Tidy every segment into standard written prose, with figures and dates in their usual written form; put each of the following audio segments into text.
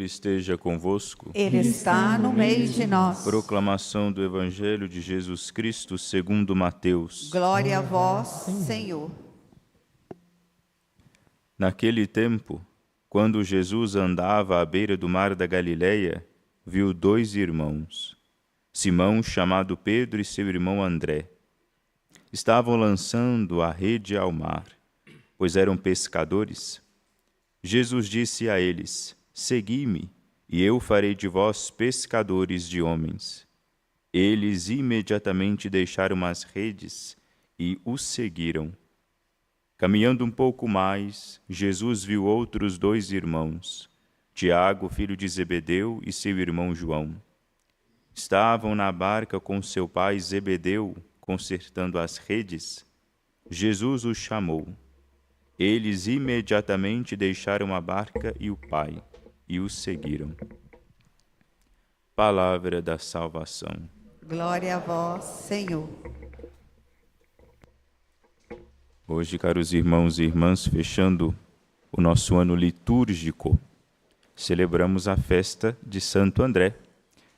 esteja convosco. Ele está no meio de nós. Proclamação do Evangelho de Jesus Cristo segundo Mateus. Glória a vós, Senhor. Naquele tempo, quando Jesus andava à beira do mar da Galileia, viu 2 irmãos, Simão, chamado Pedro, e seu irmão André. Estavam lançando a rede ao mar, pois eram pescadores. Jesus disse a eles: Segui-me, e eu farei de vós pescadores de homens. Eles imediatamente deixaram as redes e os seguiram. Caminhando um pouco mais, Jesus viu outros 2 irmãos, Tiago, filho de Zebedeu, e seu irmão João. Estavam na barca com seu pai Zebedeu, consertando as redes. Jesus os chamou. Eles imediatamente deixaram a barca e o pai, e os seguiram. Palavra da salvação. Glória a vós, Senhor. Hoje, caros irmãos e irmãs, fechando o nosso ano litúrgico, celebramos a festa de Santo André,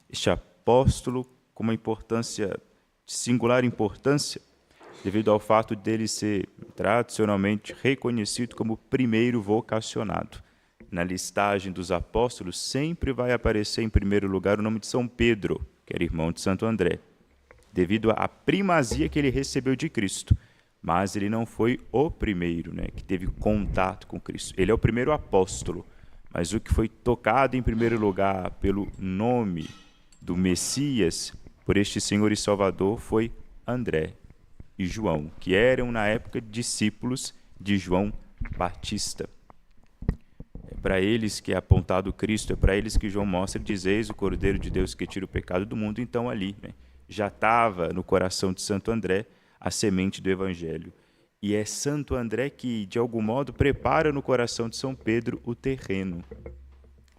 este apóstolo com uma importância, singular importância, devido ao fato dele ser tradicionalmente reconhecido como o primeiro vocacionado. Na listagem dos apóstolos sempre vai aparecer em primeiro lugar o nome de São Pedro, que era irmão de Santo André, devido à primazia que ele recebeu de Cristo. Mas ele não foi o primeiro, que teve contato com Cristo. Ele é o primeiro apóstolo, mas o que foi tocado em primeiro lugar pelo nome do Messias, por este Senhor e Salvador, foi André e João, que eram, na época, discípulos de João Batista. É para eles que é apontado Cristo, é para eles que João mostra e diz: Eis o Cordeiro de Deus que tira o pecado do mundo. Então ali, já estava no coração de Santo André a semente do Evangelho. E é Santo André que, de algum modo, prepara no coração de São Pedro o terreno,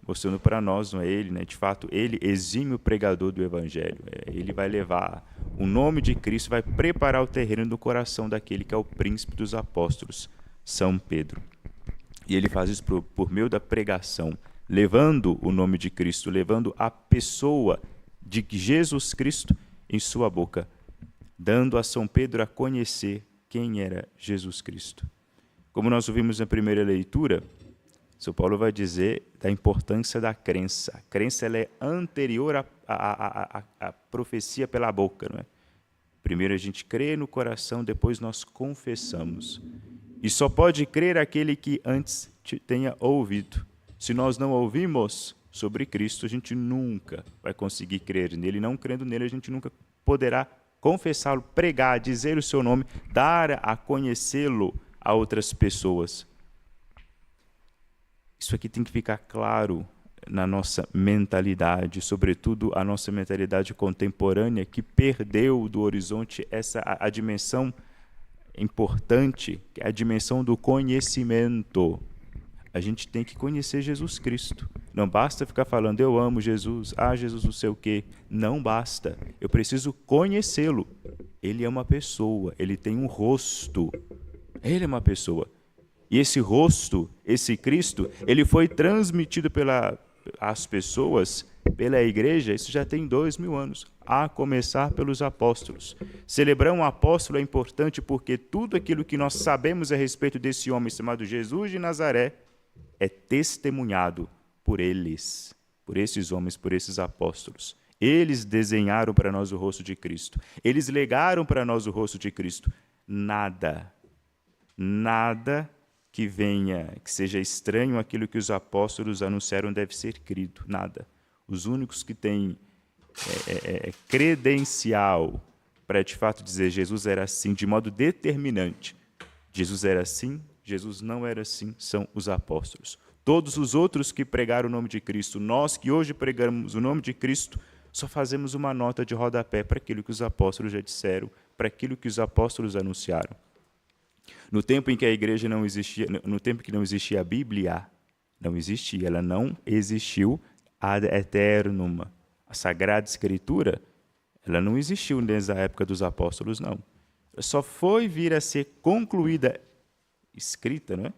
mostrando para nós, não é ele, de fato, ele, exímio pregador do Evangelho. Ele vai levar o nome de Cristo, vai preparar o terreno no coração daquele que é o príncipe dos apóstolos, São Pedro. E ele faz isso por meio da pregação, levando o nome de Cristo, levando a pessoa de Jesus Cristo em sua boca, dando a São Pedro a conhecer quem era Jesus Cristo. Como nós ouvimos na primeira leitura, São Paulo vai dizer da importância da crença. A crença ela é anterior à profecia pela boca. Não é? Primeiro a gente crê no coração, depois nós confessamos. E só pode crer aquele que antes tenha ouvido. Se nós não ouvimos sobre Cristo, a gente nunca vai conseguir crer nele. Não crendo nele, a gente nunca poderá confessá-lo, pregar, dizer o seu nome, dar a conhecê-lo a outras pessoas. Isso aqui tem que ficar claro na nossa mentalidade, sobretudo a nossa mentalidade contemporânea, que perdeu do horizonte a dimensão importante, que é a dimensão do conhecimento. A gente tem que conhecer Jesus Cristo. Não basta ficar falando, eu amo Jesus, Jesus não sei o quê. Não basta. Eu preciso conhecê-lo. Ele é uma pessoa, ele tem um rosto. Ele é uma pessoa. E esse rosto, esse Cristo, ele foi transmitido às pessoas, pela igreja, isso já tem 2000 anos, a começar pelos apóstolos. Celebrar um apóstolo é importante porque tudo aquilo que nós sabemos a respeito desse homem chamado Jesus de Nazaré é testemunhado por eles, por esses homens, por esses apóstolos. Eles desenharam para nós o rosto de Cristo. Eles legaram para nós o rosto de Cristo. Nada que seja estranho àquilo que os apóstolos anunciaram deve ser crido. Nada. Os únicos que têm credencial para, de fato, dizer Jesus era assim, de modo determinante. Jesus era assim, Jesus não era assim, são os apóstolos. Todos os outros que pregaram o nome de Cristo, nós que hoje pregamos o nome de Cristo, só fazemos uma nota de rodapé para aquilo que os apóstolos já disseram, para aquilo que os apóstolos anunciaram. No tempo em que a igreja não existia, no tempo que não existia a Bíblia, ela não existiu ad eternum. A Sagrada Escritura, ela não existiu desde a época dos apóstolos, não. Ela só foi vir a ser concluída, escrita,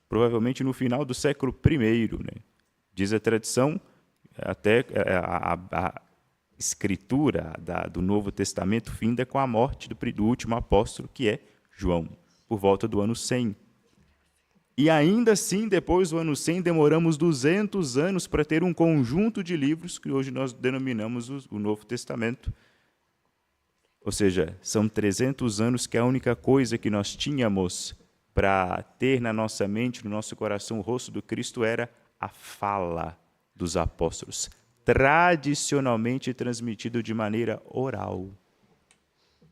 provavelmente no final do século I, Diz a tradição, até a escritura do Novo Testamento finda com a morte do último apóstolo, que é João, por volta do ano 100. E ainda assim, depois do ano 100, demoramos 200 anos para ter um conjunto de livros que hoje nós denominamos o Novo Testamento. Ou seja, são 300 anos que a única coisa que nós tínhamos para ter na nossa mente, no nosso coração, o rosto do Cristo era a fala dos apóstolos, tradicionalmente transmitido de maneira oral.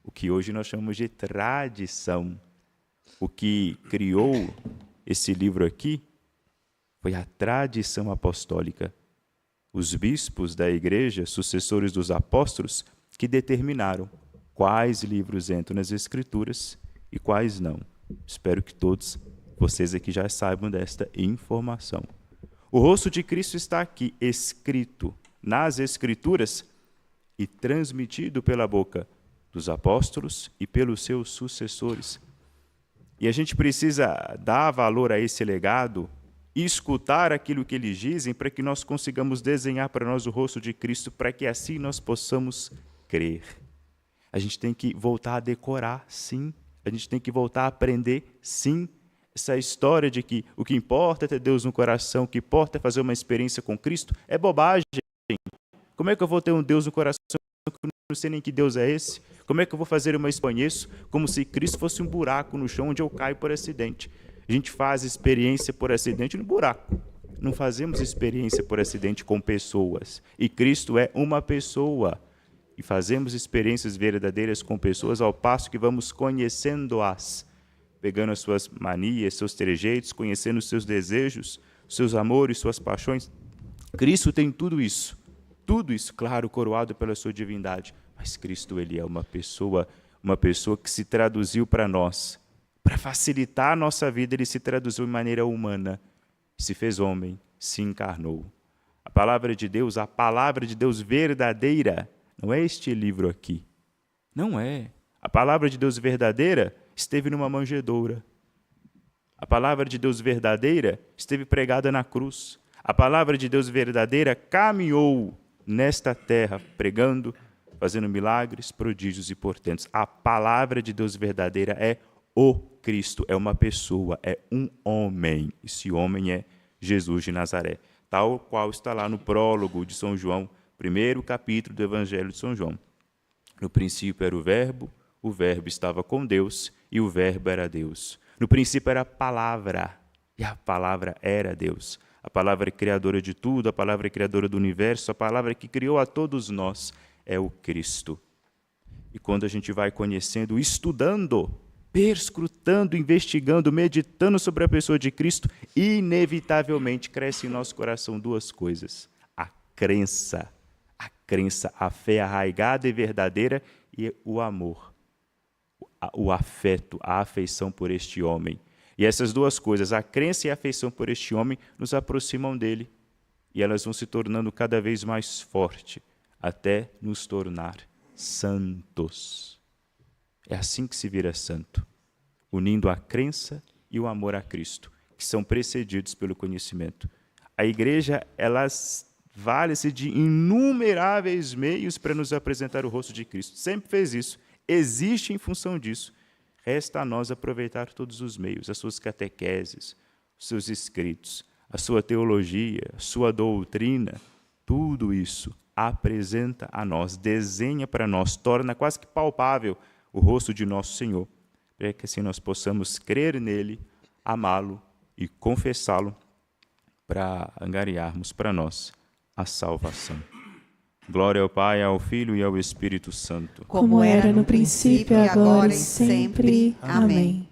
O que hoje nós chamamos de tradição. O que criou esse livro aqui foi a tradição apostólica. Os bispos da igreja, sucessores dos apóstolos, que determinaram quais livros entram nas Escrituras e quais não. Espero que todos vocês aqui já saibam desta informação. O rosto de Cristo está aqui, escrito nas Escrituras e transmitido pela boca dos apóstolos e pelos seus sucessores. E a gente precisa dar valor a esse legado e escutar aquilo que eles dizem para que nós consigamos desenhar para nós o rosto de Cristo, para que assim nós possamos crer. A gente tem que voltar a decorar, sim. A gente tem que voltar a aprender, sim. Essa história de que o que importa é ter Deus no coração, o que importa é fazer uma experiência com Cristo, é bobagem. Como é que eu vou ter um Deus no coração que eu não sei nem que Deus é esse? Como é que eu vou fazer uma experiência como se Cristo fosse um buraco no chão onde eu caio por acidente? A gente faz experiência por acidente no buraco. Não fazemos experiência por acidente com pessoas. E Cristo é uma pessoa. E fazemos experiências verdadeiras com pessoas ao passo que vamos conhecendo-as, pegando as suas manias, seus trejeitos, conhecendo os seus desejos, seus amores, suas paixões. Cristo tem tudo isso, claro, coroado pela sua divindade. Mas Cristo, ele é uma pessoa que se traduziu para nós. Para facilitar a nossa vida, ele se traduziu de maneira humana, se fez homem, se encarnou. A palavra de Deus verdadeira, não é este livro aqui. Não é. A palavra de Deus verdadeira esteve numa manjedoura. A palavra de Deus verdadeira esteve pregada na cruz. A palavra de Deus verdadeira caminhou nesta terra, pregando, fazendo milagres, prodígios e portentos. A palavra de Deus verdadeira é o Cristo, é uma pessoa, é um homem. Esse homem é Jesus de Nazaré, tal qual está lá no prólogo de São João, primeiro capítulo do Evangelho de São João. No princípio era o Verbo estava com Deus e o Verbo era Deus. No princípio era a palavra, e a palavra era Deus. A palavra criadora de tudo, a palavra criadora do universo, a palavra que criou a todos nós é o Cristo. E quando a gente vai conhecendo, estudando, perscrutando, investigando, meditando sobre a pessoa de Cristo, inevitavelmente cresce em nosso coração duas coisas: a crença, a fé arraigada e verdadeira, e o amor, o afeto, a afeição por este homem. E essas duas coisas, a crença e a afeição por este homem, nos aproximam dele, e elas vão se tornando cada vez mais fortes, até nos tornar santos. É assim que se vira santo, unindo a crença e o amor a Cristo, que são precedidos pelo conhecimento. A igreja, ela vale-se de inumeráveis meios para nos apresentar o rosto de Cristo. Sempre fez isso, existe em função disso. Resta a nós aproveitar todos os meios, as suas catequeses, os seus escritos, a sua teologia, a sua doutrina, tudo isso apresenta a nós, desenha para nós, torna quase que palpável o rosto de nosso Senhor, para que assim nós possamos crer nele, amá-lo e confessá-lo, para angariarmos para nós a salvação. Glória ao Pai, ao Filho e ao Espírito Santo. Como era no princípio, agora e sempre. Amém.